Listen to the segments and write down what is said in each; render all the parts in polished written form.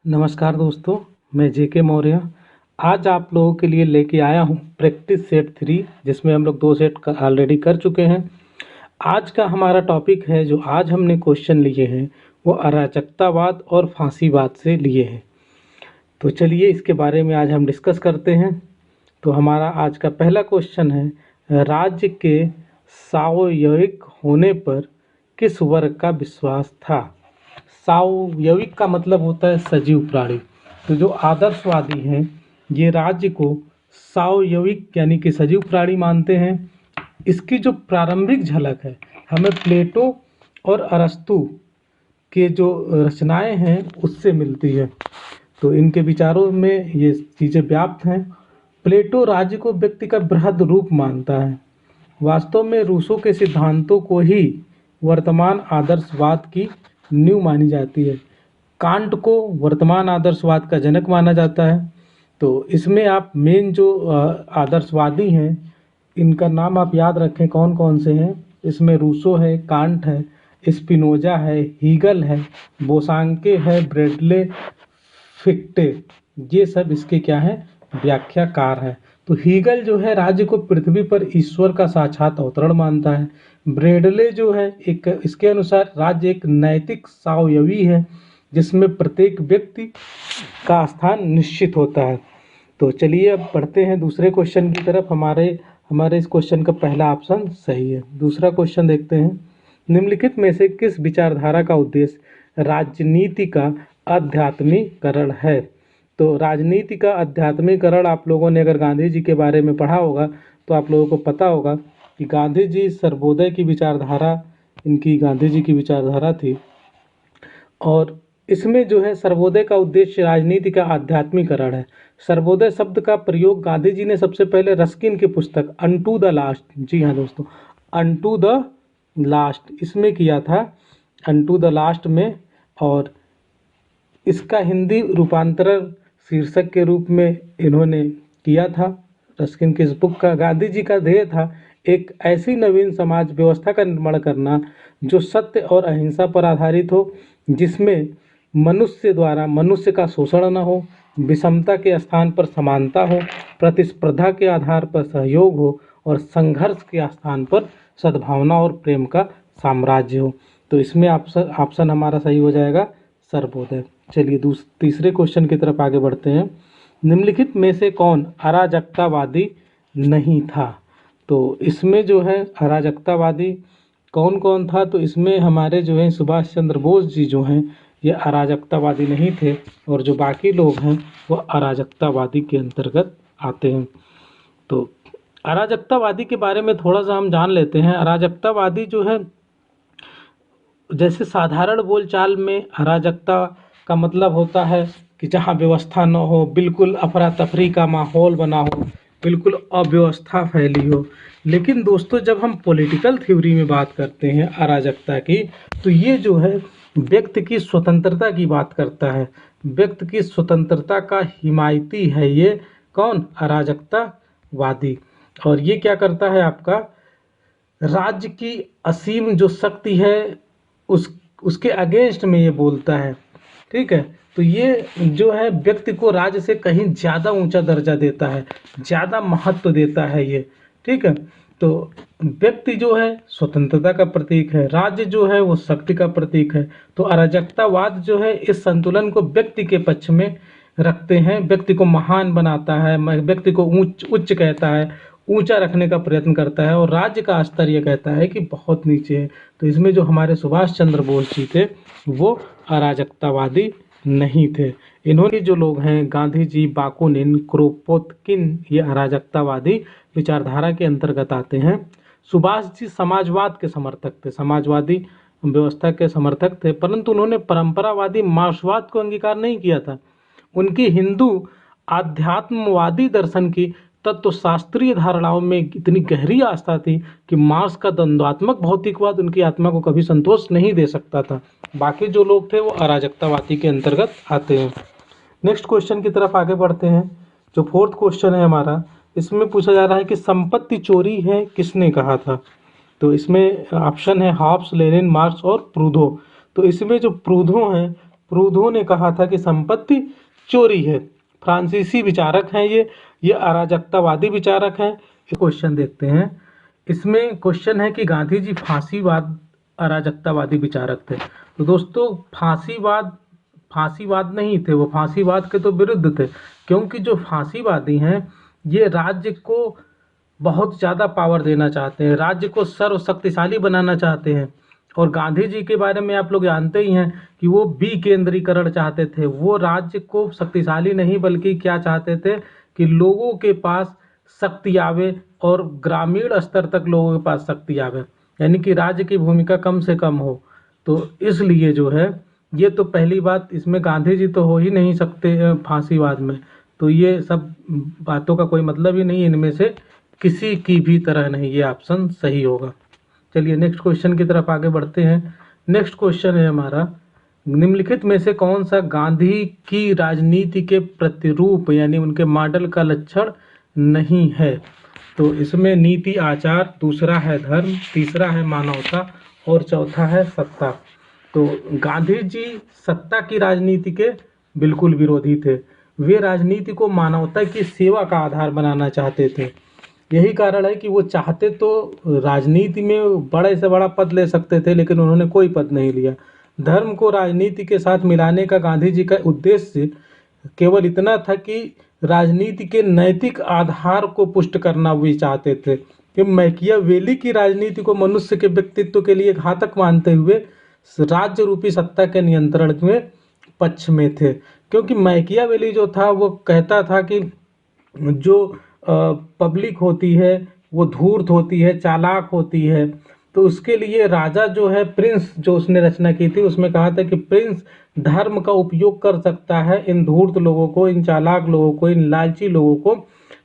नमस्कार दोस्तों, मैं जेके मौर्य। आज आप लोगों के लिए लेके आया हूँ प्रैक्टिस सेट 3, जिसमें हम लोग 2 सेट ऑलरेडी कर चुके हैं। आज का हमारा टॉपिक है, जो आज हमने क्वेश्चन लिए हैं वो अराजकतावाद और फांसीवाद से लिए हैं। तो चलिए इसके बारे में आज हम डिस्कस करते हैं। तो हमारा आज का पहला क्वेश्चन है, राज्य के स्वायत्त होने पर किस वर्ग का विश्वास था? स्वायत्त का मतलब होता है सजीव प्राणी। तो जो आदर्शवादी हैं ये राज्य को स्वायत्त यानी कि सजीव प्राणी मानते हैं। इसकी जो प्रारंभिक झलक है हमें प्लेटो और अरस्तु के जो रचनाएं हैं उससे मिलती है। तो इनके विचारों में ये चीज़ें व्याप्त हैं। प्लेटो राज्य को व्यक्ति का बृहद रूप मानता है। वास्तव में रूसो के सिद्धांतों को ही वर्तमान आदर्शवाद की नींव मानी जाती है। कांट को वर्तमान आदर्शवाद का जनक माना जाता है। तो इसमें आप मेन जो आदर्शवादी हैं इनका नाम आप याद रखें कौन कौन से हैं। इसमें रूसो है, कांट है, स्पिनोजा है, हीगल है, बोसांके है, ब्रेडले, फिक्टे, ये सब इसके क्या हैं, व्याख्याकार हैं। तो हीगल जो है राज्य को पृथ्वी पर ईश्वर का साक्षात अवतरण मानता है। ब्रेडले जो है एक इसके अनुसार राज्य एक नैतिक स्वायत्त है जिसमें प्रत्येक व्यक्ति का स्थान निश्चित होता है। तो चलिए अब बढ़ते हैं दूसरे क्वेश्चन की तरफ। हमारे इस क्वेश्चन का पहला ऑप्शन सही है। दूसरा क्वेश्चन देखते हैं, निम्नलिखित में से किस विचारधारा का उद्देश्य राजनीति का आध्यात्मिकरण है? तो राजनीति का आध्यात्मिकरण आप लोगों ने अगर गांधी जी के बारे में पढ़ा होगा तो आप लोगों को पता होगा कि गांधी जी सर्वोदय की विचारधारा, इनकी गांधी जी की विचारधारा थी। और इसमें जो है सर्वोदय का उद्देश्य राजनीति का आध्यात्मिकरण है। सर्वोदय शब्द का प्रयोग गांधी जी ने सबसे पहले रस्किन की पुस्तक अनटू द लास्ट, जी हाँ दोस्तों, अनटू द लास्ट इसमें किया था, अनटू द लास्ट में। और इसका हिंदी रूपांतरण शीर्षक के रूप में इन्होंने किया था रस्किन की इस बुक का। गांधी जी का ध्येय था एक ऐसी नवीन समाज व्यवस्था का निर्माण करना जो सत्य और अहिंसा पर आधारित हो, जिसमें मनुष्य द्वारा मनुष्य का शोषण न हो, विषमता के स्थान पर समानता हो, प्रतिस्पर्धा के आधार पर सहयोग हो और संघर्ष के स्थान पर सद्भावना और प्रेम का साम्राज्य हो। तो इसमें ऑप्शन हमारा सही हो जाएगा सर्वोदय। चलिए तीसरे क्वेश्चन की तरफ आगे बढ़ते हैं। निम्नलिखित में से कौन अराजकतावादी नहीं था? तो इसमें जो है अराजकतावादी कौन कौन था? तो इसमें हमारे जो हैं सुभाष चंद्र बोस जी जो हैं ये अराजकतावादी नहीं थे, और जो बाकी लोग हैं वो अराजकतावादी के अंतर्गत आते हैं। तो अराजकतावादी के बारे में थोड़ा सा हम जान लेते हैं। अराजकतावादी जो है, जैसे साधारण बोलचाल में अराजकता का मतलब होता है कि जहाँ व्यवस्था न हो, बिल्कुल अफरा तफरी का माहौल बना हो, बिल्कुल अव्यवस्था फैली हो। लेकिन दोस्तों जब हम पॉलिटिकल थ्योरी में बात करते हैं अराजकता की, तो ये जो है व्यक्ति की स्वतंत्रता की बात करता है। व्यक्ति की स्वतंत्रता का हिमायती है ये कौन? अराजकतावादी। और ये क्या करता है, आपका राज्य की असीम जो शक्ति है उसके अगेंस्ट में ये बोलता है। ठीक है, तो ये जो है व्यक्ति को राज्य से कहीं ज़्यादा ऊंचा दर्जा देता है, ज़्यादा महत्व देता है ये। ठीक है, तो व्यक्ति जो है स्वतंत्रता का प्रतीक है, राज्य जो है वो शक्ति का प्रतीक है। तो अराजकतावाद जो है इस संतुलन को व्यक्ति के पक्ष में रखते हैं, व्यक्ति को महान बनाता है, व्यक्ति को उच्च कहता है, ऊंचा रखने का प्रयत्न करता है, और राज्य का स्तर ये कहता है कि बहुत नीचे है। तो इसमें जो हमारे सुभाष चंद्र बोस जी थे वो अराजकतावादी नहीं थे। इन्होंने जो लोग हैं गांधी जी, बाकुनिन, क्रोपोत्किन, ये अराजकतावादी विचारधारा के अंतर्गत आते हैं। सुभाष जी समाजवाद के समर्थक थे, समाजवादी व्यवस्था के समर्थक थे, परंतु उन्होंने परंपरावादी मार्क्सवाद को अंगीकार नहीं किया था। उनकी हिंदू आध्यात्मवादी दर्शन की तत्वशास्त्रीय धारणाओं में इतनी गहरी आस्था थी कि मार्क्स का द्वंद्वात्मक भौतिकवाद उनकी आत्मा को कभी संतोष नहीं दे सकता था। बाकी जो लोग थे वो अराजकतावादी के अंतर्गत आते हैं। नेक्स्ट क्वेश्चन की तरफ आगे बढ़ते हैं। जो फोर्थ क्वेश्चन है हमारा, इसमें पूछा जा रहा है कि संपत्ति चोरी है किसने कहा था? तो इसमें ऑप्शन है हॉब्स, लेनिन, मार्क्स और प्रूदो। तो इसमें जो प्रूदो हैं, प्रूधो ने कहा था कि संपत्ति चोरी है। फ्रांसीसी विचारक हैं ये अराजकतावादी विचारक हैं। क्वेश्चन देखते हैं। इसमें क्वेश्चन है कि गांधी जी फांसीवाद अराजकतावादी विचारक थे। तो दोस्तों फांसीवाद नहीं थे, वो फांसीवाद के तो विरुद्ध थे, क्योंकि जो फांसीवादी हैं ये राज्य को बहुत ज़्यादा पावर देना चाहते हैं, राज्य को सर्वशक्तिशाली बनाना चाहते हैं। और गांधी जी के बारे में आप लोग जानते ही हैं कि वो विकेंद्रीकरण चाहते थे। वो राज्य को शक्तिशाली नहीं बल्कि क्या चाहते थे कि लोगों के पास शक्ति आवे और ग्रामीण स्तर तक लोगों के पास शक्ति आवे, यानी कि राज्य की भूमिका कम से कम हो। तो इसलिए जो है ये तो पहली बात, इसमें गांधी जी तो हो ही नहीं सकते फांसीवाद में। तो ये सब बातों का कोई मतलब ही नहीं, इनमें से किसी की भी तरह नहीं, ये ऑप्शन सही होगा। चलिए नेक्स्ट क्वेश्चन की तरफ आगे बढ़ते हैं। नेक्स्ट क्वेश्चन है हमारा, निम्नलिखित में से कौन सा गांधी की राजनीति के प्रतिरूप यानी उनके मॉडल का लक्षण नहीं है? तो इसमें नीति आचार, दूसरा है धर्म, तीसरा है मानवता और चौथा है सत्ता। तो गांधी जी सत्ता की राजनीति के बिल्कुल विरोधी थे। वे राजनीति को मानवता की सेवा का आधार बनाना चाहते थे। यही कारण है कि वो चाहते तो राजनीति में बड़े से बड़ा पद ले सकते थे, लेकिन उन्होंने कोई पद नहीं लिया। धर्म को राजनीति के साथ मिलाने का गांधी जी का उद्देश्य केवल इतना था कि राजनीति के नैतिक आधार को पुष्ट करना भी चाहते थे। कि मैकियावेली की राजनीति को मनुष्य के व्यक्तित्व के लिए घातक मानते हुए राज्य रूपी सत्ता के नियंत्रण में पक्ष में थे। क्योंकि मैकियावेली जो था वो कहता था कि जो पब्लिक होती है वो धूर्त होती है, चालाक होती है। तो उसके लिए राजा जो है, प्रिंस जो उसने रचना की थी, उसमें कहा था कि प्रिंस धर्म का उपयोग कर सकता है इन धूर्त लोगों को, इन चालाक लोगों को, इन लालची लोगों को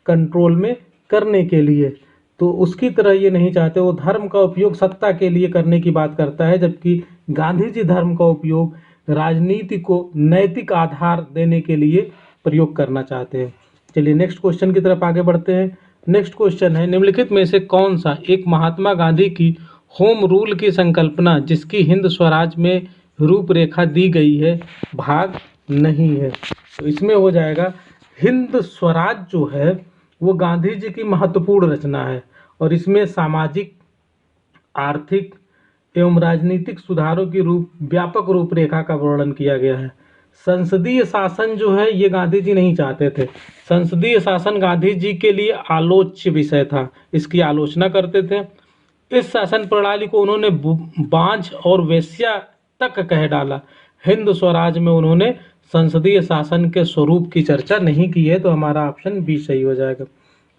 कंट्रोल में करने के लिए। तो उसकी तरह ये नहीं चाहते, वो धर्म का उपयोग सत्ता के लिए करने की बात करता है, जबकि गांधी जी धर्म का उपयोग राजनीति को नैतिक आधार देने के लिए प्रयोग करना चाहते हैं। चलिए नेक्स्ट क्वेश्चन की तरफ आगे बढ़ते हैं। नेक्स्ट क्वेश्चन है, निम्नलिखित में से कौन सा एक महात्मा गांधी की होम रूल की संकल्पना जिसकी हिंद स्वराज में रूपरेखा दी गई है भाग नहीं है? तो इसमें हो जाएगा हिंद स्वराज जो है वो गांधी जी की महत्वपूर्ण रचना है और इसमें सामाजिक, आर्थिक एवं राजनीतिक सुधारों की व्यापक रूपरेखा का वर्णन किया गया है। संसदीय शासन जो है ये गांधी जी नहीं चाहते थे। संसदीय शासन गांधी जी के लिए आलोच्य विषय था, इसकी आलोचना करते थे। इस शासन प्रणाली को उन्होंने बांझ और वेश्या तक कह डाला। हिंद स्वराज में उन्होंने संसदीय शासन के स्वरूप की चर्चा नहीं की है, तो हमारा ऑप्शन बी सही हो जाएगा।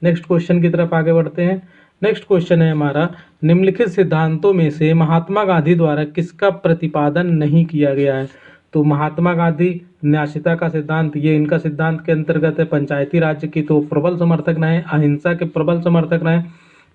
नेक्स्ट क्वेश्चन की तरफ आगे बढ़ते हैं। नेक्स्ट क्वेश्चन है हमारा, निम्नलिखित सिद्धांतों में से महात्मा गांधी द्वारा किसका प्रतिपादन नहीं किया गया है? तो महात्मा गांधी न्यायशीलता का सिद्धांत, ये इनका सिद्धांत के अंतर्गत है। पंचायती राज्य की तो प्रबल समर्थक रहे, अहिंसा के प्रबल समर्थक रहे।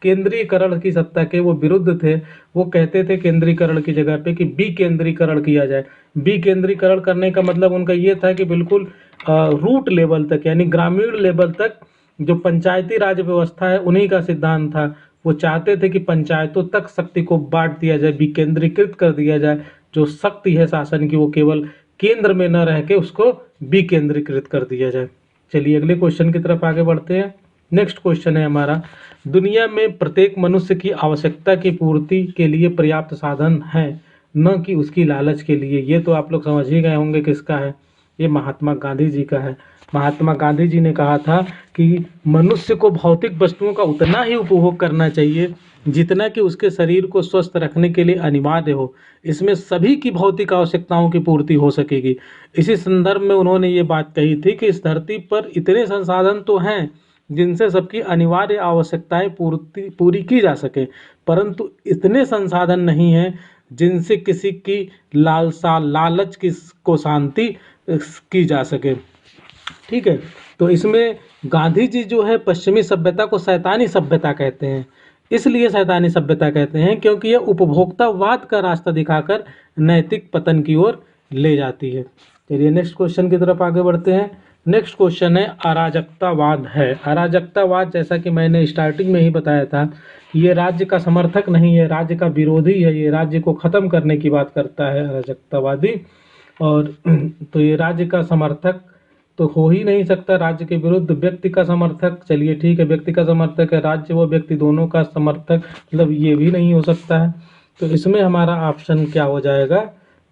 केंद्रीकरण की सत्ता के वो विरुद्ध थे। वो कहते थे केंद्रीकरण की जगह पे कि विकेंद्रीकरण किया जाए। विकेंद्रीकरण करने का मतलब उनका ये था कि बिल्कुल रूट लेवल तक यानी ग्रामीण लेवल तक जो पंचायती राज व्यवस्था है उन्हीं का सिद्धांत था। वो चाहते थे कि पंचायतों तक शक्ति को बांट दिया जाए, विकेंद्रीकृत कर दिया जाए। जो शक्ति है शासन की वो केवल केंद्र में न रह के उसको विकेंद्रीकृत कर दिया जाए। चलिए अगले क्वेश्चन की तरफ आगे बढ़ते हैं। नेक्स्ट क्वेश्चन है हमारा, दुनिया में प्रत्येक मनुष्य की आवश्यकता की पूर्ति के लिए पर्याप्त साधन है, न कि उसकी लालच के लिए। ये तो आप लोग समझ ही गए होंगे किसका है, ये महात्मा गांधी जी का है। महात्मा गांधी जी ने कहा था कि मनुष्य को भौतिक वस्तुओं का उतना ही उपभोग करना चाहिए जितना कि उसके शरीर को स्वस्थ रखने के लिए अनिवार्य हो। इसमें सभी की भौतिक आवश्यकताओं की पूर्ति हो सकेगी। इसी संदर्भ में उन्होंने ये बात कही थी कि इस धरती पर इतने संसाधन तो हैं जिनसे सबकी अनिवार्य आवश्यकताएं पूरी की जा सके, परंतु इतने संसाधन नहीं हैं जिनसे किसी की लालसा, लालच को शांति की जा सके। ठीक है, तो इसमें गांधी जी जो है पश्चिमी सभ्यता को शैतानी सभ्यता कहते हैं। इसलिए शैतानी सभ्यता कहते हैं क्योंकि यह उपभोक्तावाद का रास्ता दिखाकर नैतिक पतन की ओर ले जाती है। चलिए नेक्स्ट क्वेश्चन की तरफ आगे बढ़ते हैं। नेक्स्ट क्वेश्चन है अराजकतावाद है। अराजकतावाद जैसा कि मैंने स्टार्टिंग में ही बताया था, ये राज्य का समर्थक नहीं है, राज्य का विरोधी है, ये राज्य को ख़त्म करने की बात करता है अराजकतावादी। और तो ये राज्य का समर्थक तो हो ही नहीं सकता, राज्य के विरुद्ध व्यक्ति का समर्थक, चलिए ठीक है, व्यक्ति का समर्थक है, राज्य व व्यक्ति दोनों का समर्थक, मतलब ये भी नहीं हो सकता है। तो इसमें हमारा ऑप्शन क्या हो जाएगा,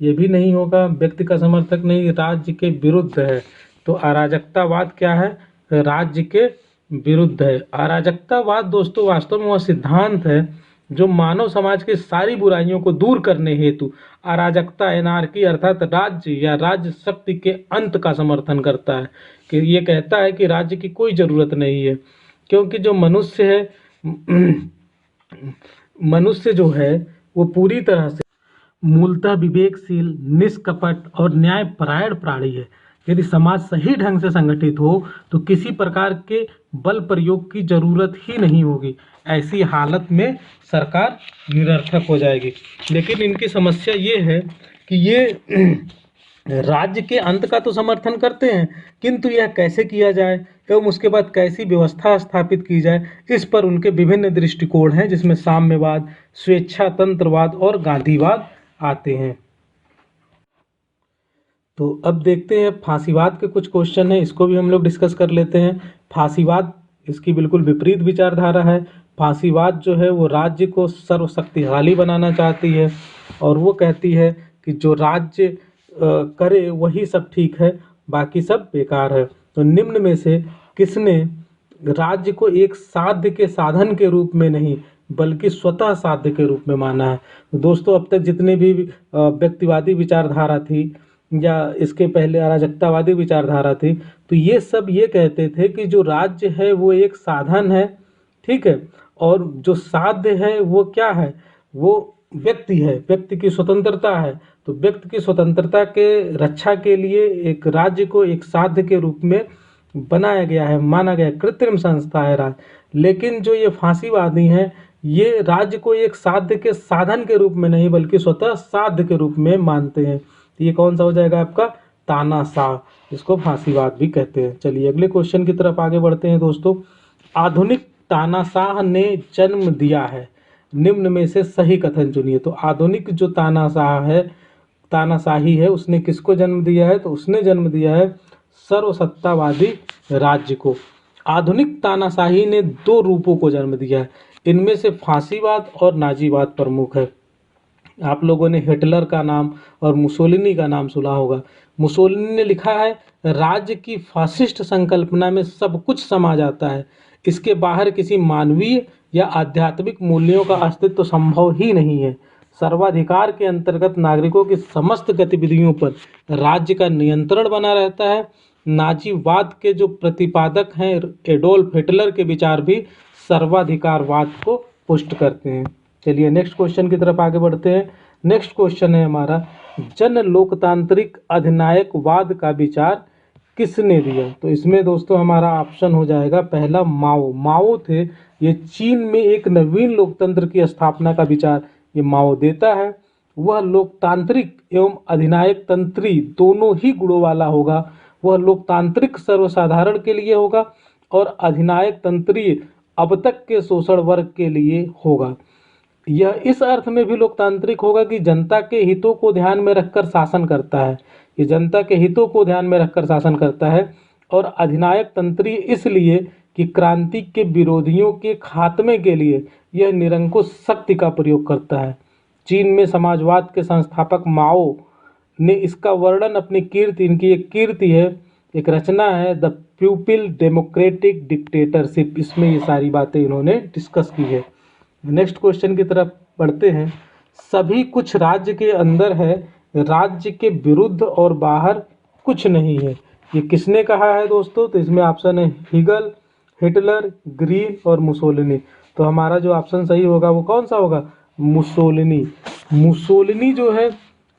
ये भी नहीं होगा, व्यक्ति का समर्थक नहीं, राज्य के विरुद्ध है। तो अराजकतावाद क्या है, राज्य के विरुद्ध है। अराजकतावाद दोस्तों वास्तव में वह सिद्धांत है जो मानव समाज की सारी बुराइयों को दूर करने हेतु अराजकता, एनार्की अर्थात राज्य या राज्य शक्ति के अंत का समर्थन करता है। कि ये कहता है कि राज्य की कोई ज़रूरत नहीं है, क्योंकि जो मनुष्य है मनुष्य जो है वो पूरी तरह से मूलतः विवेकशील, निष्कपट और न्यायपरायण प्राणी है। यदि समाज सही ढंग से संगठित हो तो किसी प्रकार के बल प्रयोग की जरूरत ही नहीं होगी। ऐसी हालत में सरकार निरर्थक हो जाएगी। लेकिन इनकी समस्या ये है कि ये राज्य के अंत का तो समर्थन करते हैं, किंतु यह कैसे किया जाए एवं उसके बाद कैसी व्यवस्था स्थापित की जाए, इस पर उनके विभिन्न दृष्टिकोण हैं, जिसमें साम्यवाद, स्वेच्छातंत्रवाद और गांधीवाद आते हैं। तो अब देखते हैं फांसीवाद के कुछ क्वेश्चन है, इसको भी हम लोग डिस्कस कर लेते हैं। फांसीवाद इसकी बिल्कुल विपरीत विचारधारा है। फांसीवाद जो है वो राज्य को सर्वशक्तिशाली बनाना चाहती है और वो कहती है कि जो राज्य करे वही सब ठीक है, बाकी सब बेकार है। तो निम्न में से किसने राज्य को एक साध्य के साधन के रूप में नहीं बल्कि स्वतः साध्य के रूप में माना है? तो दोस्तों अब तक जितने भी व्यक्तिवादी विचारधारा थी या इसके पहले अराजकतावादी विचारधारा थी, तो ये सब ये कहते थे कि जो राज्य है वो एक साधन है, ठीक है, और जो साध्य है वो क्या है, वो व्यक्ति है, व्यक्ति की स्वतंत्रता है। तो व्यक्ति की स्वतंत्रता के रक्षा के लिए एक राज्य को एक साध्य के रूप में बनाया गया है, माना गया, कृत्रिम संस्था है राज्य। लेकिन जो ये फांसीवादी हैं ये राज्य को एक साध्य के साधन के रूप में नहीं बल्कि स्वतः साध्य के रूप में मानते हैं। तो ये कौन सा हो जाएगा आपका, तानाशाह, जिसको फांसीवाद भी कहते हैं। चलिए अगले क्वेश्चन की तरफ आगे बढ़ते हैं दोस्तों। आधुनिक तानाशाह ने जन्म दिया है, निम्न में से सही कथन चुनिए। तो आधुनिक जो तानाशाही है उसने किसको जन्म दिया है, तो उसने जन्म दिया है सर्वसत्तावादी राज्य को। आधुनिक तानाशाही ने दो रूपों को जन्म दिया है, इनमें से फांसीवाद और नाजीवाद प्रमुख है। आप लोगों ने हिटलर का नाम और मुसोलिनी का नाम सुना होगा। मुसोलिनी ने लिखा है, राज्य की फासिस्ट संकल्पना में सब कुछ समा जाता है, इसके बाहर किसी मानवीय या आध्यात्मिक मूल्यों का अस्तित्व संभव ही नहीं है। सर्वाधिकार के अंतर्गत नागरिकों की समस्त गतिविधियों पर राज्य का नियंत्रण बना रहता है। नाजीवाद के जो प्रतिपादक हैं एडोल्फ हिटलर के विचार भी सर्वाधिकारवाद को पुष्ट करते हैं। चलिए नेक्स्ट क्वेश्चन की तरफ आगे बढ़ते हैं। नेक्स्ट क्वेश्चन है हमारा, जन लोकतांत्रिक अधिनायकवाद का विचार किसने दिया? तो इसमें दोस्तों हमारा ऑप्शन हो जाएगा पहला माओ। माओ थे, ये चीन में एक नवीन लोकतंत्र की स्थापना का विचार ये माओ देता है। वह लोकतांत्रिक एवं अधिनायक तंत्री दोनों ही गुणों वाला होगा। वह लोकतांत्रिक सर्वसाधारण के लिए होगा और अधिनायक तंत्री अब तक के शोषण वर्ग के लिए होगा। यह इस अर्थ में भी लोकतांत्रिक होगा कि जनता के हितों को ध्यान में रखकर शासन करता है, ये जनता के हितों को ध्यान में रखकर शासन करता है। और अधिनायक तंत्री इसलिए कि क्रांति के विरोधियों के खात्मे के लिए यह निरंकुश शक्ति का प्रयोग करता है। चीन में समाजवाद के संस्थापक माओ ने इसका वर्णन अपनी कीर्ति, इनकी एक कीर्ति है, एक रचना है द प्यूपिल डेमोक्रेटिक डिक्टेटरशिप, इसमें ये सारी बातें इन्होंने डिस्कस की है। नेक्स्ट क्वेश्चन की तरफ बढ़ते हैं। सभी कुछ राज्य के अंदर है, राज्य के विरुद्ध और बाहर कुछ नहीं है, ये किसने कहा है दोस्तों? तो इसमें ऑप्शन है हिगल, हिटलर, ग्रीन और मुसोलिनी। तो हमारा जो ऑप्शन सही होगा वो कौन सा होगा? मुसोलिनी। मुसोलिनी जो है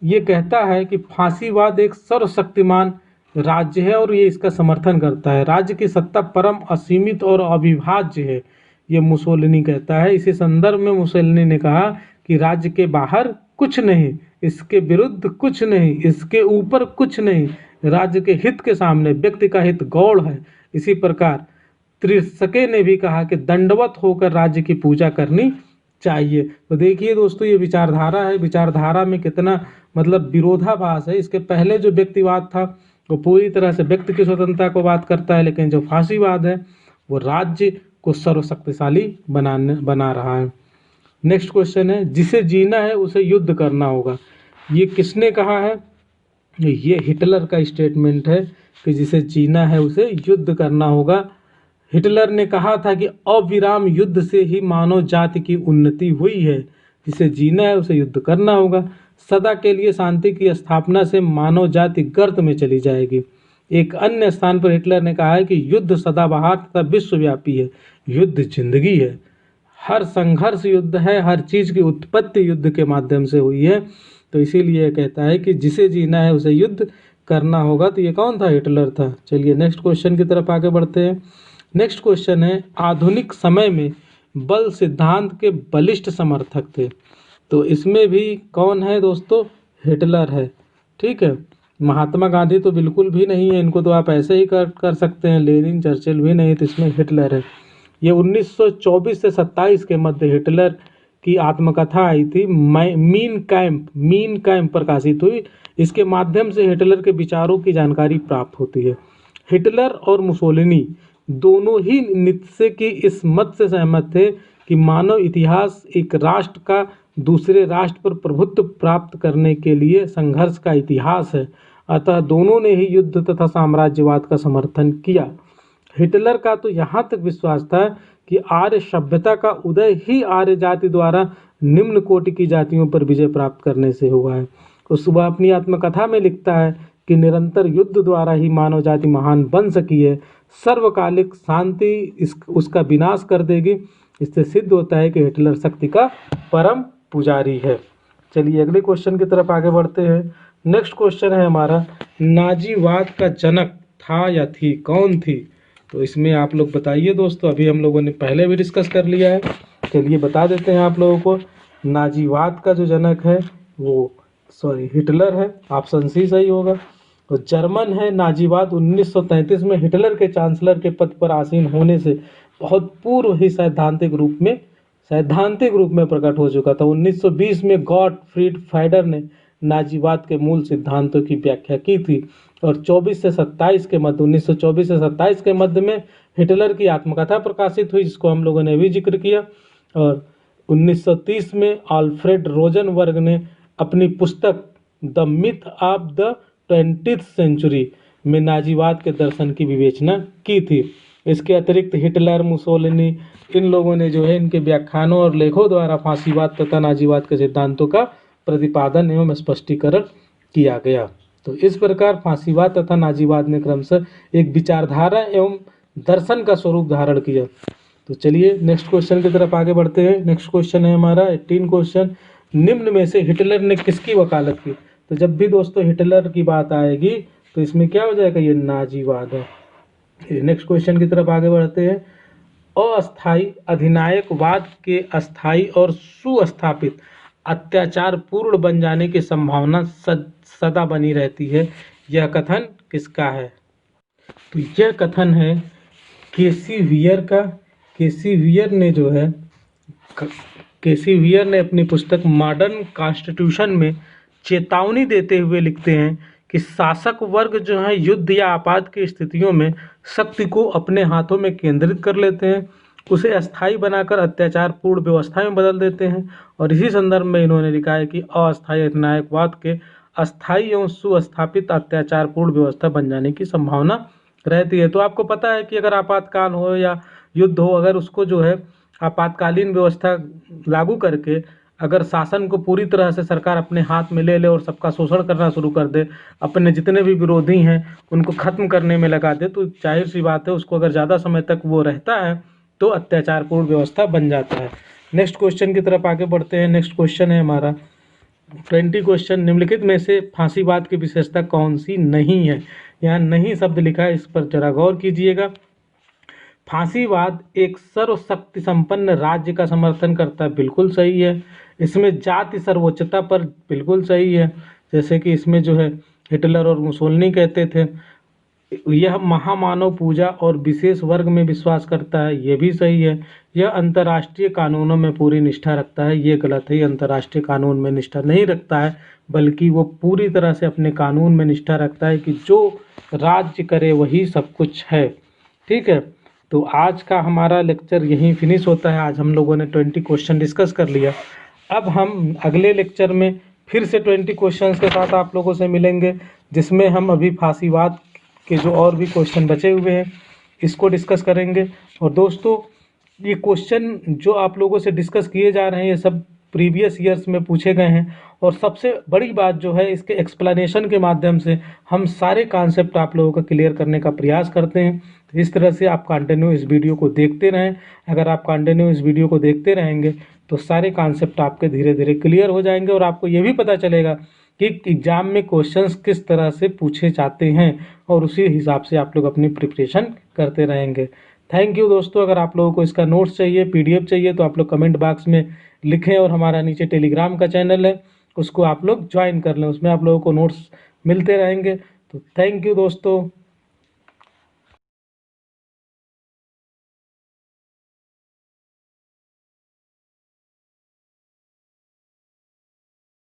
ये कहता है कि फांसीवाद एक सर्वशक्तिमान राज्य है और ये इसका समर्थन करता है। राज्य की सत्ता परम असीमित और अविभाज्य है, ये मुसोलिनी कहता है। इसी संदर्भ में मुसोलिनी ने कहा कि राज्य के बाहर कुछ नहीं, इसके विरुद्ध कुछ नहीं, इसके ऊपर कुछ नहीं, राज्य के हित के सामने व्यक्ति का हित गौण है। इसी प्रकार त्रिसके ने भी कहा कि दंडवत होकर राज्य की पूजा करनी चाहिए। तो देखिए दोस्तों, ये विचारधारा है, विचारधारा में कितना मतलब विरोधाभास है। इसके पहले जो व्यक्तिवाद था वो पूरी तरह से व्यक्ति की स्वतंत्रता को बात करता है, लेकिन जो फांसीवाद है वो राज्य को सर्वशक्तिशाली बना रहा है। नेक्स्ट क्वेश्चन है, जिसे जीना है उसे युद्ध करना होगा। ये किसने कहा है? ये हिटलर का स्टेटमेंट है कि जिसे जीना है उसे युद्ध करना होगा। हिटलर ने कहा था कि अविराम युद्ध से ही मानव जाति की उन्नति हुई है, जिसे जीना है उसे युद्ध करना होगा। सदा के लिए शांति की स्थापना से मानव जाति गर्त में चली जाएगी। एक अन्य स्थान पर हिटलर ने कहा है कि युद्ध सदाबहार तथा विश्वव्यापी है, युद्ध जिंदगी है, हर संघर्ष युद्ध है, हर चीज की उत्पत्ति युद्ध के माध्यम से हुई है। तो इसीलिए कहता है कि जिसे जीना है उसे युद्ध करना होगा। तो ये कौन था? हिटलर था। चलिए नेक्स्ट क्वेश्चन की तरफ आगे बढ़ते हैं। नेक्स्ट क्वेश्चन है, आधुनिक समय में बल सिद्धांत के बलिष्ठ समर्थक थे। तो इसमें भी कौन है दोस्तों? हिटलर है। ठीक है, महात्मा गांधी तो बिल्कुल भी नहीं है, इनको तो आप ऐसे ही कर सकते हैं। लेनिन चर्चिल भी नहीं, तो इसमें हिटलर है। ये 1924 से 27 के मध्य हिटलर की आत्मकथा आई थी, मीन कैंप प्रकाशित हुई। इसके माध्यम से हिटलर के विचारों की जानकारी प्राप्त होती है। हिटलर और मुसोलिनी दोनों ही नीत्शे की इस मत से सहमत थे कि मानव इतिहास एक राष्ट्र का दूसरे राष्ट्र पर प्रभुत्व प्राप्त करने के लिए संघर्ष का इतिहास है। अतः दोनों ने ही युद्ध तथा साम्राज्यवाद का समर्थन किया। हिटलर का तो यहाँ तक विश्वास था कि आर्य सभ्यता का उदय ही आर्य जाति द्वारा निम्न कोटि की जातियों पर विजय प्राप्त करने से हुआ है। वह अपनी आत्मकथा में लिखता है कि निरंतर युद्ध द्वारा ही मानव जाति महान बन सकी है। सर्वकालिक शांति उसका विनाश कर देगी। इससे सिद्ध होता है कि हिटलर शक्ति का परम पुजारी है। चलिए अगले क्वेश्चन की तरफ आगे बढ़ते हैं। नेक्स्ट क्वेश्चन है हमारा, नाजीवाद का जनक था या थी, कौन थी? तो इसमें आप लोग बताइए दोस्तों। अभी हम लोगों ने पहले भी डिस्कस कर लिया है, चलिए बता देते हैं आप लोगों को। नाजीवाद का जो जनक है वो हिटलर है, ऑप्शन सी सही होगा। तो जर्मन है। नाजीवाद 1933 में हिटलर के चांसलर के पद पर आसीन होने से बहुत पूर्व ही सैद्धांतिक रूप में प्रकट हो चुका था। 1920 में गॉटफ्रीड फाइडर ने नाजीवाद के मूल सिद्धांतों की व्याख्या की थी और 1924 से 27 के मध्य में हिटलर की आत्मकथा प्रकाशित हुई, जिसको हम लोगों ने भी जिक्र किया। और 1930 में अल्फ्रेड रोजनबर्ग ने अपनी पुस्तक the myth of the 20th century में नाजीवाद के दर्शन की विवेचना की थी। इसके अतिरिक्त हिटलर, मुसोलिनी, इन लोगों ने जो है इनके व्याख्यानों और लेखों द्वारा फांसीवाद तथा नाजीवाद के सिद्धांतों का प्रतिपादन एवं स्पष्टीकरण किया गया। तो इस प्रकार फांसीवाद तथा नाजीवाद ने क्रमशः एक विचारधारा एवं दर्शन का स्वरूप धारण किया। तो चलिए नेक्स्ट क्वेश्चन की तरफ आगे बढ़ते हैं। नेक्स्ट क्वेश्चन है हमारा 18 क्वेश्चन, निम्न में से हिटलर ने किसकी वकालत की? तो जब भी दोस्तों हिटलर की बात आएगी तो इसमें क्या हो जाएगा? ये नाजीवाद है। नेक्स्ट क्वेश्चन की तरफ आगे बढ़ते हैं। अस्थायी अधिनायकवाद के अस्थायी और सुस्थापित अत्याचार पूर्ण बन जाने की संभावना सदा बनी रहती है। यह कथन किसका है? तो यह कथन है केसी वियर का। केसी वियर ने अपनी पुस्तक मॉडर्न कॉन्स्टिट्यूशन में चेतावनी देते हुए लिखते हैं कि शासक वर्ग जो है युद्ध या आपात की स्थितियों में शक्ति को अपने हाथों में केंद्रित कर लेते हैं, उसे अस्थायी बनाकर अत्याचार पूर्ण व्यवस्था में बदल देते हैं। और इसी संदर्भ में इन्होंने लिखा है कि अस्थायी अधिनायकवाद के अस्थायी एवं सुस्थापित अत्याचार पूर्ण व्यवस्था बन जाने की संभावना रहती है। तो आपको पता है कि अगर आपातकाल हो या युद्ध हो, अगर उसको जो है आपातकालीन व्यवस्था लागू करके अगर शासन को पूरी तरह से सरकार अपने हाथ में ले ले और सबका शोषण करना शुरू कर दे, अपने जितने भी विरोधी हैं उनको खत्म करने में लगा दे, तो जाहिर सी बात है उसको अगर ज़्यादा समय तक वो रहता है तो अत्याचारपूर्ण व्यवस्था बन जाता है। नेक्स्ट क्वेश्चन की तरफ आगे बढ़ते हैं। नेक्स्ट क्वेश्चन है हमारा 20 क्वेश्चन, निम्नलिखित में से फांसीवाद की विशेषता कौन सी नहीं है? यहाँ नहीं शब्द लिखा है, इस पर जरा गौर कीजिएगा। फांसीवाद एक सर्वशक्ति संपन्न राज्य का समर्थन करता है, बिल्कुल सही है। इसमें जाति सर्वोच्चता पर बिल्कुल सही है, जैसे कि इसमें जो है हिटलर और मुसोलिनी कहते थे। यह महामानव पूजा और विशेष वर्ग में विश्वास करता है, ये भी सही है। यह अंतर्राष्ट्रीय कानूनों में पूरी निष्ठा रखता है, ये गलत है। ये अंतर्राष्ट्रीय कानून में निष्ठा नहीं रखता है, बल्कि वो पूरी तरह से अपने कानून में निष्ठा रखता है कि जो राज्य करे वही सब कुछ है। ठीक है, तो आज का हमारा लेक्चर यहीं फिनिश होता है। आज हम लोगों ने 20 क्वेश्चन डिस्कस कर लिया। अब हम अगले लेक्चर में फिर से 20 क्वेश्चंस के साथ आप लोगों से मिलेंगे, जिसमें हम अभी फांसीवाद के जो और भी क्वेश्चन बचे हुए हैं इसको डिस्कस करेंगे। और दोस्तों, ये क्वेश्चन जो आप लोगों से डिस्कस किए जा रहे हैं ये सब प्रीवियस ईयर्स में पूछे गए हैं। और सबसे बड़ी बात जो है, इसके एक्सप्लेनेशन के माध्यम से हम सारे कॉन्सेप्ट आप लोगों का क्लियर करने का प्रयास करते हैं। तो इस तरह से आप कंटिन्यू इस वीडियो को देखते रहें। अगर आप कंटिन्यू इस वीडियो को देखते रहेंगे तो सारे कॉन्सेप्ट आपके धीरे धीरे क्लियर हो जाएंगे और आपको ये भी पता चलेगा कि एग्जाम में क्वेश्चंस किस तरह से पूछे जाते हैं, और उसी हिसाब से आप लोग अपनी प्रिपरेशन करते रहेंगे। थैंक यू दोस्तों। अगर आप लोगों को इसका नोट्स चाहिए, पीडीएफ चाहिए, तो आप लोग कमेंट बॉक्स में लिखें, और हमारा नीचे टेलीग्राम का चैनल है उसको आप लोग ज्वाइन कर लें, उसमें आप लोगों को नोट्स मिलते रहेंगे। तो थैंक यू दोस्तों।